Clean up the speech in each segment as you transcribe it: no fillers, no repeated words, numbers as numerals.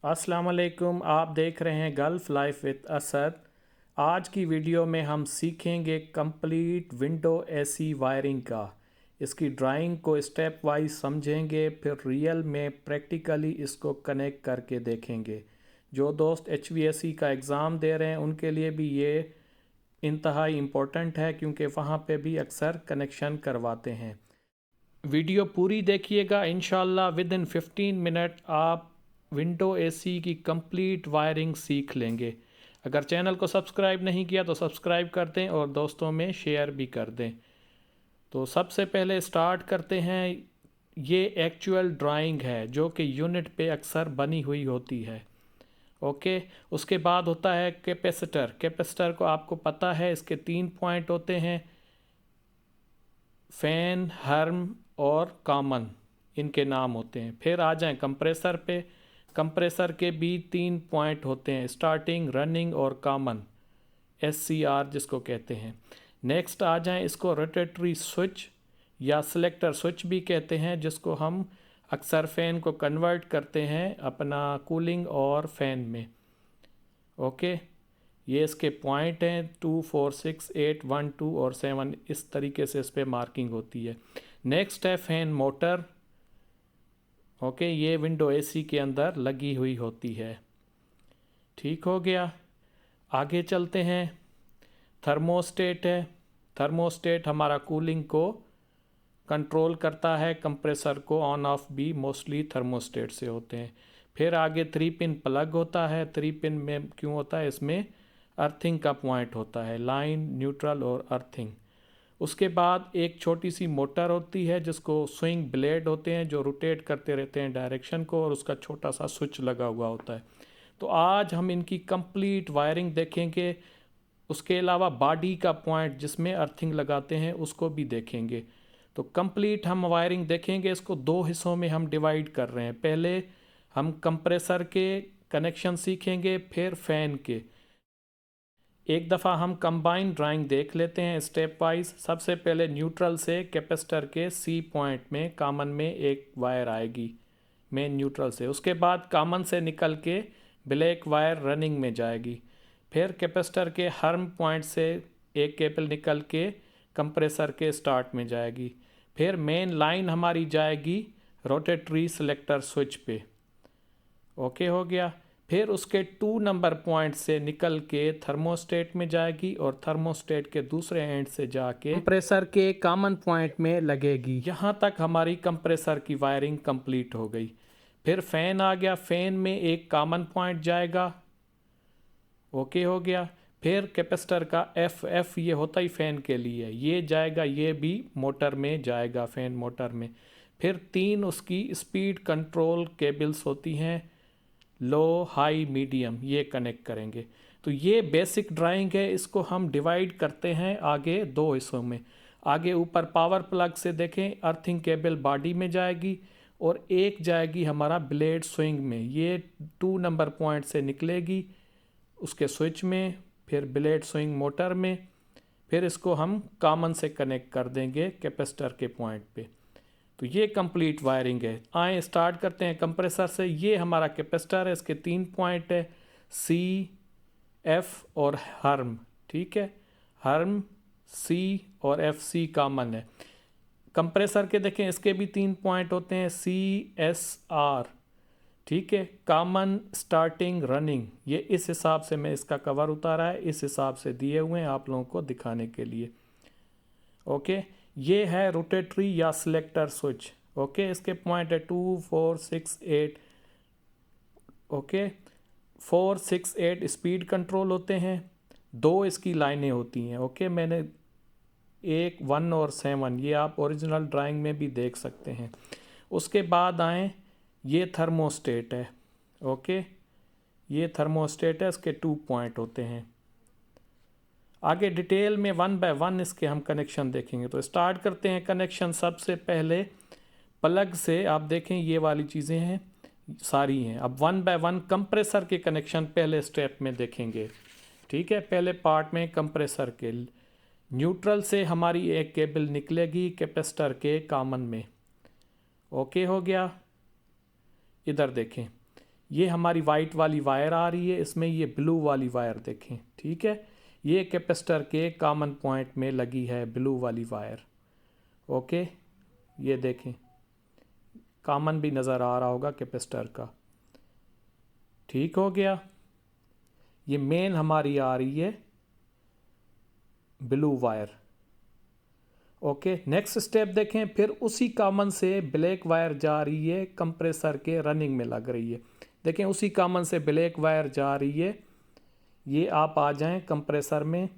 अस्सलाम वालेकुम। आप देख रहे हैं गल्फ़ लाइफ विद असद। आज की वीडियो में हम सीखेंगे कंप्लीट विंडो एसी वायरिंग का। इसकी ड्राइंग को स्टेप वाइज समझेंगे, फिर रियल में प्रैक्टिकली इसको कनेक्ट करके देखेंगे। जो दोस्त HVAC का एग्ज़ाम दे रहे हैं उनके लिए भी ये इंतहाई इम्पोर्टेंट है, क्योंकि वहाँ पे भी अक्सर कनेक्शन करवाते हैं। वीडियो पूरी देखिएगा, इंशाल्लाह विद इन 15 मिनट आप विंडो एसी की कंप्लीट वायरिंग सीख लेंगे। अगर चैनल को सब्सक्राइब नहीं किया तो सब्सक्राइब कर दें और दोस्तों में शेयर भी कर दें। तो सबसे पहले स्टार्ट करते हैं। ये एक्चुअल ड्राइंग है जो कि यूनिट पे अक्सर बनी हुई होती है। ओके। उसके बाद होता है कैपेसिटर। कैपेसिटर को आपको पता है, इसके 3 पॉइंट होते हैं, फ़ैन, हर्म और कॉमन, इनके नाम होते हैं। फिर आ जाएं कंप्रेसर पे। कंप्रेसर के भी 3 पॉइंट होते हैं, स्टार्टिंग, रनिंग और कॉमन, SCR जिसको कहते हैं। नेक्स्ट आ जाएं, इसको रोटेटरी स्विच या सिलेक्टर स्विच भी कहते हैं, जिसको हम अक्सर फ़ैन को कन्वर्ट करते हैं अपना कूलिंग और फ़ैन में। ओके। ये इसके पॉइंट हैं 2, 4, 6, 8, 1, 2 और 7, इस तरीके से इस पर मार्किंग होती है। नेक्स्ट है फैन मोटर। ओके, ये विंडो एसी के अंदर लगी हुई होती है। ठीक हो गया। आगे चलते हैं। थर्मोस्टेट है। थर्मोस्टेट हमारा कूलिंग को कंट्रोल करता है, कंप्रेसर को ऑन ऑफ भी मोस्टली थर्मोस्टेट से होते हैं। फिर आगे 3 पिन प्लग होता है। 3 पिन में क्यों होता है? इसमें अर्थिंग का पॉइंट होता है, लाइन, न्यूट्रल और अर्थिंग। उसके बाद एक छोटी सी मोटर होती है जिसको स्विंग ब्लेड होते हैं जो रोटेट करते रहते हैं डायरेक्शन को, और उसका छोटा सा स्विच लगा हुआ होता है। तो आज हम इनकी कंप्लीट वायरिंग देखेंगे। उसके अलावा बॉडी का पॉइंट जिसमें अर्थिंग लगाते हैं उसको भी देखेंगे। तो कंप्लीट हम वायरिंग देखेंगे। इसको 2 हिस्सों में हम डिवाइड कर रहे हैं। पहले हम कंप्रेसर के कनेक्शन सीखेंगे, फिर फ़ैन के। एक दफ़ा हम कंबाइंड ड्राइंग देख लेते हैं स्टेप वाइज। सबसे पहले न्यूट्रल से कैपेसिटर के C पॉइंट में कॉमन में एक वायर आएगी मेन न्यूट्रल से। उसके बाद कॉमन से निकल के ब्लैक वायर रनिंग में जाएगी। फिर कैपेसिटर के हर्म पॉइंट से एक केबल निकल के कंप्रेसर के स्टार्ट में जाएगी। फिर मेन लाइन हमारी जाएगी रोटेटरी सिलेक्टर स्विच पे। ओके हो गया। फिर उसके 2 नंबर पॉइंट से निकल के थर्मोस्टेट में जाएगी और थर्मोस्टेट के दूसरे एंड से जाके कंप्रेसर के कॉमन पॉइंट में लगेगी। यहाँ तक हमारी कंप्रेसर की वायरिंग कंप्लीट हो गई। फिर फ़ैन आ गया। फ़ैन में एक कॉमन पॉइंट जाएगा। ओके हो गया। फिर कैपेसिटर का FF, ये होता ही फ़ैन के लिए, ये जाएगा, ये भी मोटर में जाएगा, फ़ैन मोटर में। फिर 3 उसकी स्पीड कंट्रोल केबल्स होती हैं, लो, हाई, मीडियम, ये कनेक्ट करेंगे। तो ये बेसिक ड्राइंग है। इसको हम डिवाइड करते हैं आगे 2 हिस्सों में। आगे ऊपर पावर प्लग से देखें, अर्थिंग केबल बॉडी में जाएगी और एक जाएगी हमारा ब्लेड स्विंग में। ये 2 नंबर पॉइंट से निकलेगी उसके स्विच में, फिर ब्लेड स्विंग मोटर में। फिर इसको हम कॉमन से कनेक्ट कर देंगे कैपेसिटर के पॉइंट पे। तो ये कंप्लीट वायरिंग है। आए स्टार्ट करते हैं कंप्रेसर से। ये हमारा कैपेसिटर है, इसके 3 पॉइंट है, C, F और हर्म। ठीक है, हर्म, C और FC कॉमन है। कंप्रेसर के देखें, इसके भी 3 पॉइंट होते हैं, C, S, R। ठीक है, कॉमन, स्टार्टिंग, रनिंग। ये इस हिसाब से मैं इसका कवर उतारा है, इस हिसाब से दिए हुए हैं आप लोगों को दिखाने के लिए। ओके। ये है रोटेटरी या सिलेक्टर स्विच। ओके, इसके पॉइंट है 2, 4, 6, 8। ओके, 4, 6, 8 स्पीड कंट्रोल होते हैं। 2 इसकी लाइनें होती हैं। ओके, मैंने 1 और 7, ये आप ओरिजिनल ड्राइंग में भी देख सकते हैं। उसके बाद आए, ये थर्मोस्टेट है। ओके, ये थर्मोस्टेट है, इसके 2 पॉइंट होते हैं। आगे डिटेल में 1 बाय 1 इसके हम कनेक्शन देखेंगे। तो स्टार्ट करते हैं कनेक्शन। सबसे पहले प्लग से आप देखें, ये वाली चीज़ें हैं, सारी हैं। अब 1 बाय 1 कंप्रेसर के कनेक्शन पहले स्टेप में देखेंगे। ठीक है, पहले पार्ट में कंप्रेसर के न्यूट्रल से हमारी एक केबल निकलेगी कैपेसिटर के कॉमन में। ओके हो गया। इधर देखें, ये हमारी वाइट वाली वायर आ रही है, इसमें ये ब्लू वाली वायर देखें, ठीक है। ये कैपेसिटर के कॉमन पॉइंट में लगी है ब्लू वाली वायर। ओके, ये देखें कॉमन भी नज़र आ रहा होगा कैपेसिटर का। ठीक हो गया। ये मेन हमारी आ रही है blue wire. Okay, next step देखें, फिर उसी कॉमन से ब्लैक वायर जा रही है कंप्रेसर के रनिंग में लग रही है। देखें उसी कॉमन से ब्लैक वायर जा रही है। ये आप आ जाएं कंप्रेसर में,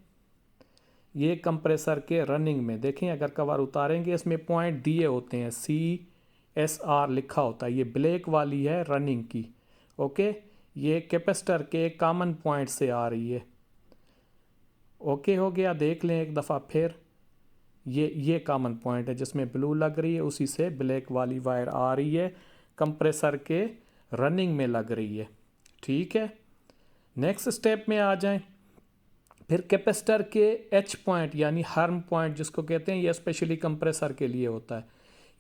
ये कंप्रेसर के रनिंग में देखें, अगर कवर उतारेंगे इसमें पॉइंट दिए होते हैं, CSR लिखा होता है। ये ब्लैक वाली है रनिंग की। ओके, ये कैपेसिटर के कॉमन पॉइंट से आ रही है। ओके हो गया, देख लें एक दफ़ा फिर। ये कॉमन पॉइंट है जिसमें ब्लू लग रही है, उसी से ब्लैक वाली वायर आ रही है, कंप्रेसर के रनिंग में लग रही है। ठीक है, नेक्स्ट स्टेप में आ जाएं। फिर कैपेसिटर के एच पॉइंट यानी हार्म पॉइंट जिसको कहते हैं, ये स्पेशली कंप्रेसर के लिए होता है।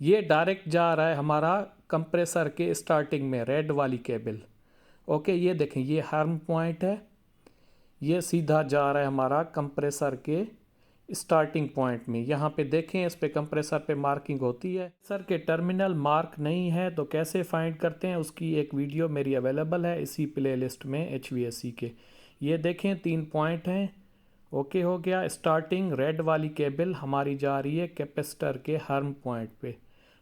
ये डायरेक्ट जा रहा है हमारा कंप्रेसर के स्टार्टिंग में, रेड वाली केबल। ओके, ये देखें ये हार्म पॉइंट है, ये सीधा जा रहा है हमारा कंप्रेसर के स्टार्टिंग पॉइंट में। यहाँ पे देखें इस पे कंप्रेसर पे मार्किंग होती है। सर के टर्मिनल मार्क नहीं है तो कैसे फाइंड करते हैं, उसकी एक वीडियो मेरी अवेलेबल है इसी प्लेलिस्ट में HVAC के। ये देखें 3 पॉइंट हैं। ओके हो गया। स्टार्टिंग रेड वाली केबल हमारी जा रही है कैपेसिटर के हार्म पॉइंट पे।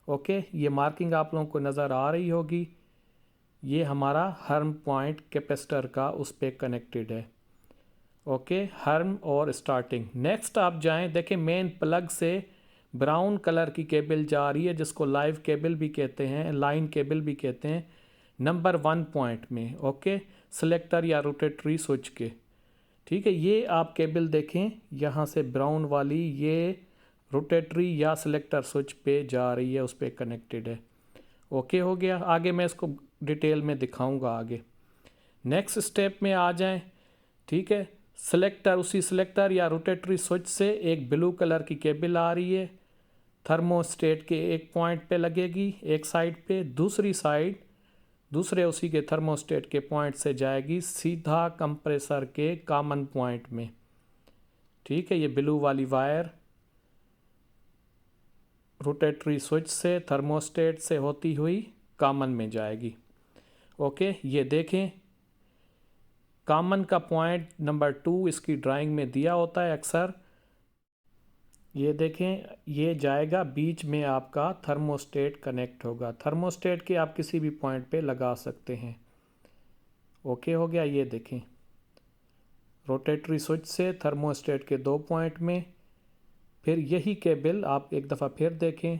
ओके, ये मार्किंग आप लोगों को नज़र आ रही होगी। ये हमारा हार्म पॉइंट कैपेसिटर का उस पर कनेक्टेड है। ओके, हार्म और स्टार्टिंग। नेक्स्ट आप जाएं, देखें मेन प्लग से ब्राउन कलर की केबल जा रही है जिसको लाइव केबल भी कहते हैं, लाइन केबल भी कहते हैं, नंबर 1 पॉइंट में। ओके, सिलेक्टर या रोटेटरी स्विच के। ठीक है, ये आप केबल देखें यहाँ से ब्राउन वाली, ये रोटेटरी या सिलेक्टर स्विच पे जा रही है, उस पर कनेक्टेड है। ओके हो गया। आगे मैं इसको डिटेल में दिखाऊंगा आगे। नेक्स्ट स्टेप में आ जाएं। ठीक है, सिलेक्टर, उसी सिलेक्टर या रोटेटरी स्विच से एक ब्लू कलर की केबल आ रही है, थर्मोस्टेट के एक पॉइंट पे लगेगी एक साइड पे, दूसरी साइड दूसरे उसी के थर्मोस्टेट के पॉइंट से जाएगी सीधा कंप्रेसर के कॉमन पॉइंट में। ठीक है, ये ब्लू वाली वायर रोटेटरी स्विच से थर्मोस्टेट से होती हुई कॉमन में जाएगी। ओके, ये देखें कॉमन का पॉइंट नंबर 2 इसकी ड्राइंग में दिया होता है अक्सर। ये देखें, ये जाएगा बीच में, आपका थर्मोस्टेट कनेक्ट होगा। थर्मोस्टेट के आप किसी भी पॉइंट पे लगा सकते हैं। ओके हो गया। ये देखें रोटेटरी स्विच से थर्मोस्टेट के 2 पॉइंट में। फिर यही केबल आप एक दफ़ा फिर देखें,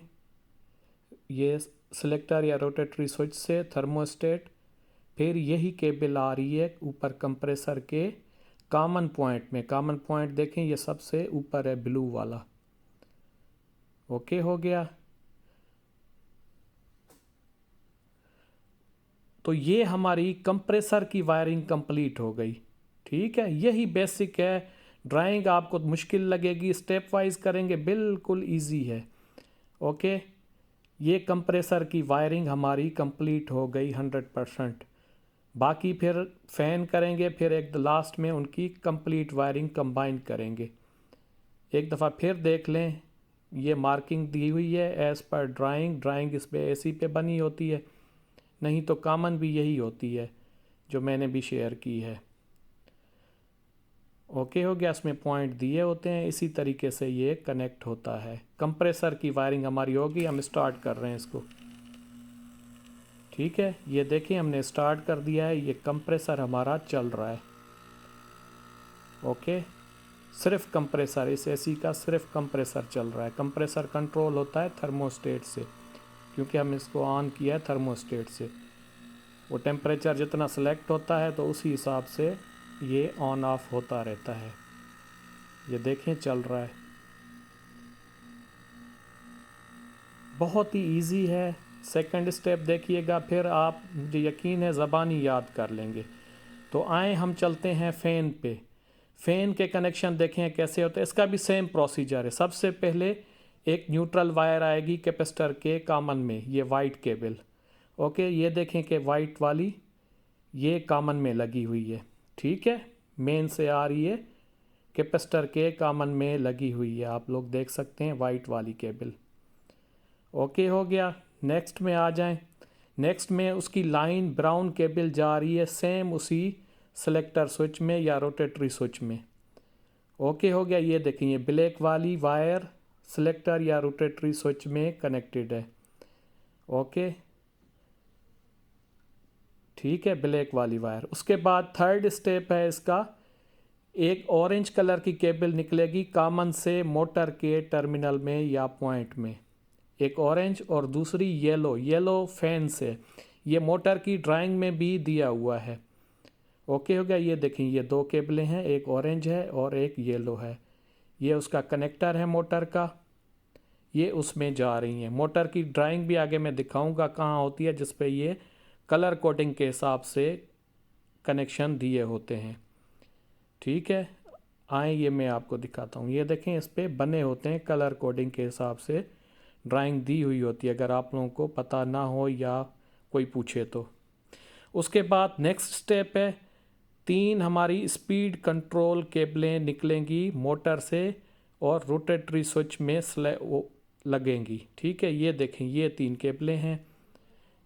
ये सिलेक्टर या रोटेटरी स्विच से थर्मोस्टेट, फिर यही केबल आ रही है ऊपर कंप्रेसर के कॉमन पॉइंट में। कॉमन पॉइंट देखें ये सबसे ऊपर है ब्लू वाला। ओके हो गया। तो ये हमारी कंप्रेसर की वायरिंग कंप्लीट हो गई। ठीक है, यही बेसिक है। ड्राइंग आपको मुश्किल लगेगी, स्टेप वाइज करेंगे बिल्कुल इजी है। ओके, ये कंप्रेसर की वायरिंग हमारी कंप्लीट हो गई 100%। बाकी फिर फ़ैन करेंगे, फिर एक लास्ट में उनकी कंप्लीट वायरिंग कंबाइन करेंगे। एक दफ़ा फिर देख लें, ये मार्किंग दी हुई है एज़ पर ड्राइंग इस पे AC पे बनी होती है, नहीं तो कॉमन भी यही होती है जो मैंने भी शेयर की है। ओके हो गया, इसमें पॉइंट दिए होते हैं, इसी तरीके से ये कनेक्ट होता है। कंप्रेसर की वायरिंग हमारी होगी, हम स्टार्ट कर रहे हैं इसको। ठीक है, ये देखिए हमने स्टार्ट कर दिया है, ये कंप्रेसर हमारा चल रहा है। ओके, सिर्फ कंप्रेसर, इस AC का सिर्फ कंप्रेसर चल रहा है। कंप्रेसर कंट्रोल होता है थर्मोस्टेट से, क्योंकि हम इसको ऑन किया है थर्मोस्टेट से। वो टेम्परेचर जितना सेलेक्ट होता है तो उसी हिसाब से ये ऑन ऑफ होता रहता है। ये देखें चल रहा है, बहुत ही इजी है। सेकंड स्टेप देखिएगा, फिर आप, मुझे यकीन है ज़बानी याद कर लेंगे। तो आए हम चलते हैं फ़ैन पे। फ़ैन के कनेक्शन देखें कैसे होते हैं, इसका भी सेम प्रोसीजर है। सबसे पहले एक न्यूट्रल वायर आएगी कैपेसिटर के कॉमन में, ये वाइट केबल। ओके, ये देखें कि वाइट वाली ये कॉमन में लगी हुई है, ठीक है। मेन से आ रही है, कैपेसिटर के कॉमन में लगी हुई है, आप लोग देख सकते हैं वाइट वाली केबल। ओके हो गया। नेक्स्ट में आ जाएं। नेक्स्ट में उसकी लाइन ब्राउन केबल जा रही है सेम उसी सेलेक्टर स्विच में या रोटेटरी स्विच में। ओके हो गया। ये देखिए ब्लैक वाली वायर सेलेक्टर या रोटेटरी स्विच में कनेक्टेड है। ओके, ठीक है, ब्लैक वाली वायर। उसके बाद थर्ड स्टेप है इसका, एक ऑरेंज कलर की केबल निकलेगी कॉमन से मोटर के टर्मिनल में या पॉइंट में, एक ऑरेंज और दूसरी येलो फैन से। ये मोटर की ड्राइंग में भी दिया हुआ है। ओके हो गया। ये देखें, ये दो केबलें हैं, एक ऑरेंज है और एक येलो है। ये उसका कनेक्टर है मोटर का, ये उसमें जा रही हैं। मोटर की ड्राइंग भी आगे मैं दिखाऊंगा कहाँ होती है, जिस पे ये कलर कोडिंग के हिसाब से कनेक्शन दिए होते हैं, ठीक है। आए ये मैं आपको दिखाता हूँ। ये देखें, इस पे बने होते हैं कलर कोडिंग के हिसाब से, ड्राइंग दी हुई होती है, अगर आप लोगों को पता ना हो या कोई पूछे तो। उसके बाद नेक्स्ट स्टेप है, 3 हमारी स्पीड कंट्रोल केबलें निकलेंगी मोटर से और रोटेटरी स्विच में लगेंगी, ठीक है। ये देखें, ये 3 केबलें हैं।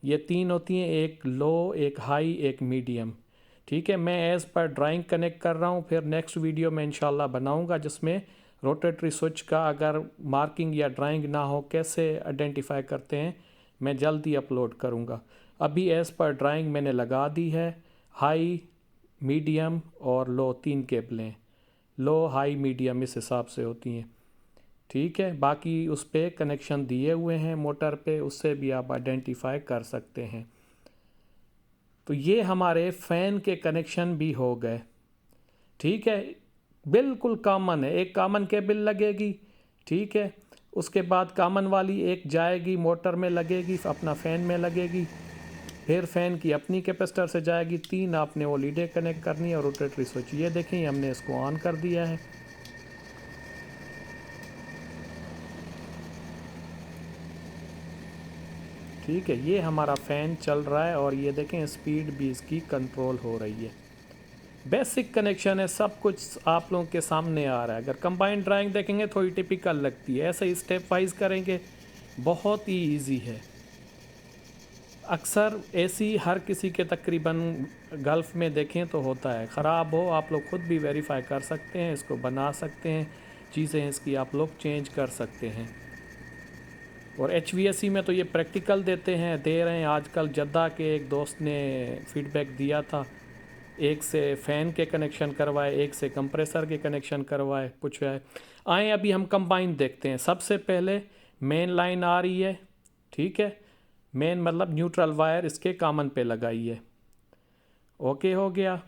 ये 3 होती हैं, एक लो, एक हाई, एक मीडियम, ठीक है। मैं एज़ पर ड्राइंग कनेक्ट कर रहा हूँ, फिर नेक्स्ट वीडियो में इंशाल्लाह बनाऊँगा जिसमें रोटेटरी स्विच का अगर मार्किंग या ड्राइंग ना हो कैसे आइडेंटिफाई करते हैं, मैं जल्दी अपलोड करूँगा। अभी एज़ पर ड्राइंग मैंने लगा दी है। हाई, मीडियम और लो 3 केबलें, लो हाई मीडियम इस हिसाब से होती हैं, ठीक है। बाकी उस पर कनेक्शन दिए हुए हैं मोटर पे, उससे भी आप आइडेंटिफाई कर सकते हैं। तो ये हमारे फ़ैन के कनेक्शन भी हो गए, ठीक है। बिल्कुल कॉमन है, एक कॉमन केबल लगेगी, ठीक है। उसके बाद कॉमन वाली एक जाएगी मोटर में लगेगी, अपना फ़ैन में लगेगी, फिर फ़ैन की अपनी कैपेसिटर से जाएगी। 3 आपने वो लीडें कनेक्ट करनी है और रोटेटरी स्विच। ये देखें, हमने इसको ऑन कर दिया है, ठीक है। ये हमारा फ़ैन चल रहा है और ये देखें स्पीड भी इसकी कंट्रोल हो रही है। बेसिक कनेक्शन है, सब कुछ आप लोगों के सामने आ रहा है। अगर कंबाइंड ड्राइंग देखेंगे थोड़ी टिपिकल लगती है, ऐसे ही स्टेप वाइज करेंगे, बहुत ही ईजी है। अक्सर ऐसी हर किसी के तकरीबन गल्फ़ में देखें तो होता है, ख़राब हो आप लोग खुद भी वेरीफाई कर सकते हैं, इसको बना सकते हैं, चीज़ें इसकी आप लोग चेंज कर सकते हैं। और HVAC में तो ये प्रैक्टिकल दे रहे हैं आजकल। जद्दा के एक दोस्त ने फीडबैक दिया था, एक से फ़ैन के कनेक्शन करवाए, एक से कंप्रेसर के कनेक्शन करवाए, पूछवाए। आए अभी हम कंबाइन देखते हैं। सबसे पहले मेन लाइन आ रही है, ठीक है। मेन मतलब न्यूट्रल वायर इसके कॉमन पे लगाई है। ओके हो गया,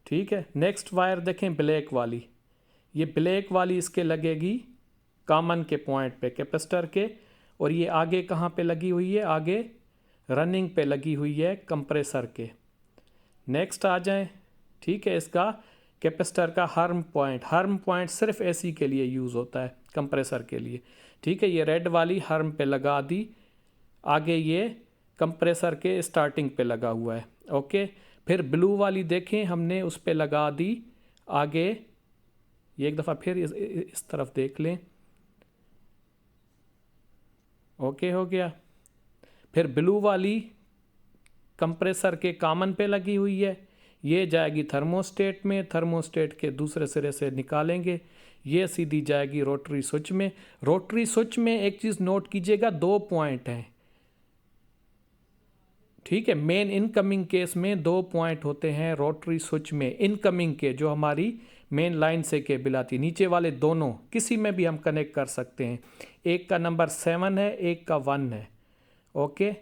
ठीक है। नेक्स्ट वायर देखें ब्लैक वाली, ये ब्लैक वाली इसके लगेगी कॉमन के पॉइंट पे कैपेसिटर के, और ये आगे कहाँ पे लगी हुई है, आगे रनिंग पे लगी हुई है कंप्रेसर के। नेक्स्ट आ जाएं, ठीक है। इसका कैपेसिटर का हर्म पॉइंट सिर्फ AC के लिए यूज़ होता है, कंप्रेसर के लिए, ठीक है। ये रेड वाली हर्म पे लगा दी, आगे ये कंप्रेसर के स्टार्टिंग पे लगा हुआ है, ओके। फिर ब्लू वाली देखें हमने उस पे लगा दी आगे। ये एक दफ़ा फिर इस तरफ देख लें, ओके हो गया। फिर ब्लू वाली कंप्रेसर के कॉमन पे लगी हुई है, ये जाएगी थर्मोस्टेट में, थर्मोस्टेट के दूसरे सिरे से निकालेंगे, ये सीधी जाएगी रोटरी स्विच में। रोटरी स्विच में एक चीज़ नोट कीजिएगा, 2 पॉइंट हैं, ठीक है। मेन इनकमिंग केस में 2 पॉइंट होते हैं रोटरी स्विच में, इनकमिंग के जो हमारी मेन लाइन से केबल आती है। नीचे वाले दोनों किसी में भी हम कनेक्ट कर सकते हैं, एक का नंबर 7 है, एक का 1 है, ओके।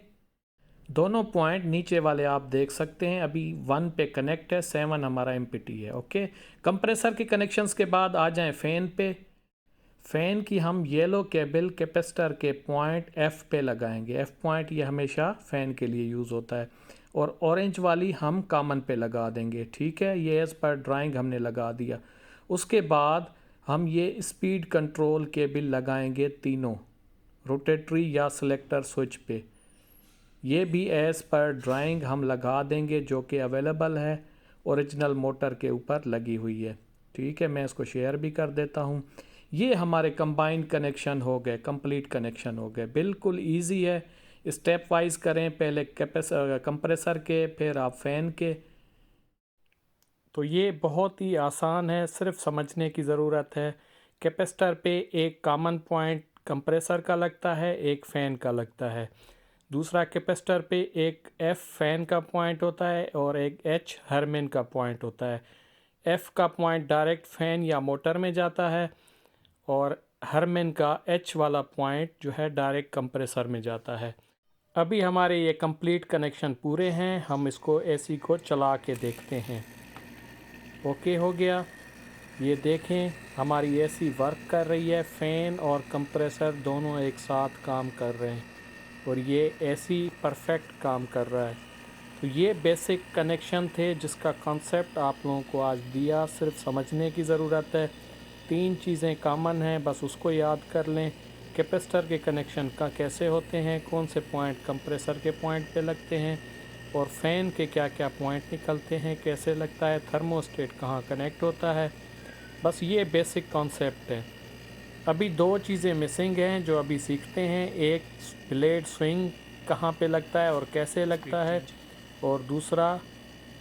दोनों पॉइंट नीचे वाले आप देख सकते हैं, अभी 1 पे कनेक्ट है, 7 हमारा एम्प्टी है, ओके। कंप्रेसर के कनेक्शंस के बाद आ जाएं फ़ैन पे। फ़ैन की हम येलो केबल कैपेसिटर के पॉइंट F पे लगाएंगे। F पॉइंट ये हमेशा फ़ैन के लिए यूज़ होता है, और ऑरेंज वाली हम कॉमन पे लगा देंगे, ठीक है। ये एज़ पर ड्राइंग हमने लगा दिया। उसके बाद हम ये स्पीड कंट्रोल केबल लगाएंगे तीनों रोटेटरी या सेलेक्टर स्विच पे। ये भी एज़ पर ड्राइंग हम लगा देंगे जो कि अवेलेबल है, ओरिजिनल मोटर के ऊपर लगी हुई है। ठीक है, मैं इसको शेयर भी कर देता हूँ। ये हमारे कंबाइंड कनेक्शन हो गए, कंप्लीट कनेक्शन हो गए। बिल्कुल इजी है, स्टेप वाइज करें, पहले कंप्रेसर के, फिर आप फ़ैन के। तो ये बहुत ही आसान है, सिर्फ समझने की ज़रूरत है। कैपेसिटर पे एक कॉमन पॉइंट कंप्रेसर का लगता है, एक फ़ैन का लगता है। दूसरा कैपेसिटर पे एक एफ फ़ैन का पॉइंट होता है और एक एच हरमेन का पॉइंट होता है। एफ का पॉइंट डायरेक्ट फ़ैन या मोटर में जाता है और हरमेन का एच वाला पॉइंट जो है डायरेक्ट कंप्रेसर में जाता है। अभी हमारे ये कंप्लीट कनेक्शन पूरे हैं, हम इसको एसी को चला के देखते हैं। ओके हो गया। ये देखें हमारी एसी वर्क कर रही है, फ़ैन और कंप्रेसर दोनों एक साथ काम कर रहे हैं और ये एसी परफेक्ट काम कर रहा है। तो ये बेसिक कनेक्शन थे जिसका कॉन्सेप्ट आप लोगों को आज दिया, सिर्फ समझने की ज़रूरत है। 3 चीज़ें कॉमन हैं, बस उसको याद कर लें। कैपेसिटर के कनेक्शन का कैसे होते हैं, कौन से पॉइंट कंप्रेसर के पॉइंट पे लगते हैं और फ़ैन के क्या क्या पॉइंट निकलते हैं, कैसे लगता है, थर्मोस्टेट कहाँ कनेक्ट होता है। बस ये बेसिक कॉन्सेप्ट है। अभी 2 चीज़ें मिसिंग हैं जो अभी सीखते हैं। एक ब्लेड स्विंग कहाँ पे लगता है और कैसे लगता है, और दूसरा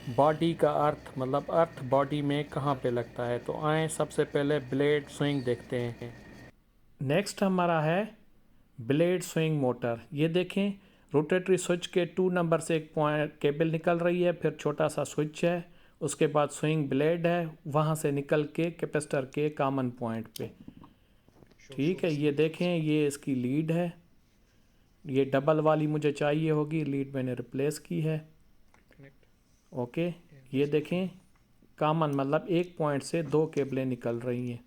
बॉडी का अर्थ, मतलब अर्थ बॉडी में कहाँ पे लगता है। तो आए सबसे पहले ब्लेड स्विंग देखते हैं। नेक्स्ट हमारा है ब्लेड स्विंग मोटर। ये देखें, रोटेटरी स्विच के 2 नंबर से एक पॉइंट केबल निकल रही है, फिर छोटा सा स्विच है, उसके बाद स्विंग ब्लेड है, वहाँ से निकल के कैपेसिटर के कॉमन पॉइंट पे। ठीक है, ये देखें, ये इसकी लीड है। ये डबल वाली मुझे चाहिए होगी, लीड मैंने रिप्लेस की है। ओके, ये देखें कॉमन मतलब एक पॉइंट से 2 केबलें निकल रही हैं।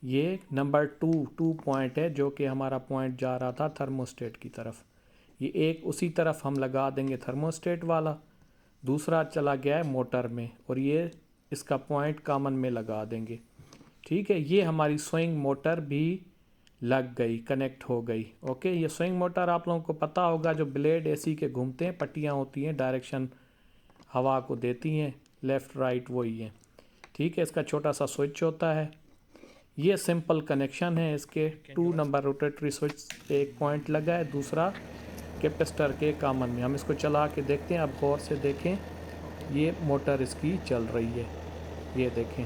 ये नंबर 2 पॉइंट है जो कि हमारा पॉइंट जा रहा था थर्मोस्टेट की तरफ। ये एक उसी तरफ हम लगा देंगे थर्मोस्टेट वाला, दूसरा चला गया है मोटर में और ये इसका पॉइंट कॉमन में लगा देंगे। ठीक है, ये हमारी स्विंग मोटर भी लग गई, कनेक्ट हो गई। ओके, ये स्विंग मोटर आप लोगों को पता होगा, जो ब्लेड एसी के घूमते हैं, पट्टियाँ होती हैं, डायरेक्शन हवा को देती हैं, लेफ़्ट राइट वही है। ठीक है, इसका छोटा सा स्विच होता है। ये सिंपल कनेक्शन है इसके। 2 नंबर रोटेटरी स्विच पे एक पॉइंट लगा है, दूसरा कैपेसिटर के कॉमन में। हम इसको चला के देखते हैं, आप गौर से देखें, ये मोटर इसकी चल रही है, ये देखें।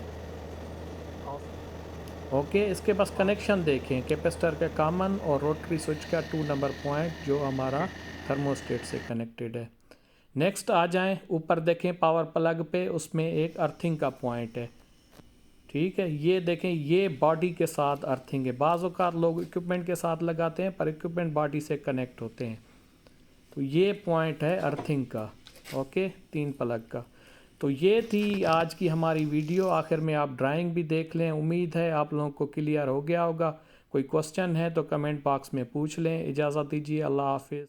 ओके, इसके पास कनेक्शन देखें, कैपेसिटर का कॉमन और रोटरी स्विच का 2 नंबर पॉइंट जो हमारा थर्मोस्टेट से कनेक्टेड है। नेक्स्ट आ जाएं, ऊपर देखें पावर प्लग पे, उसमें एक अर्थिंग का पॉइंट है। ठीक है, ये देखें, ये बॉडी के साथ अर्थिंग है। बाज़ औक़ात लोग इक्विपमेंट के साथ लगाते हैं, पर इक्विपमेंट बॉडी से कनेक्ट होते हैं। तो ये पॉइंट है अर्थिंग का। ओके, 3 प्लग का। तो ये थी आज की हमारी वीडियो। आखिर में आप ड्राइंग भी देख लें। उम्मीद है आप लोगों को क्लियर हो गया होगा। कोई क्वेश्चन है तो कमेंट बॉक्स में पूछ लें। इजाज़त दीजिए, अल्लाह हाफिज़।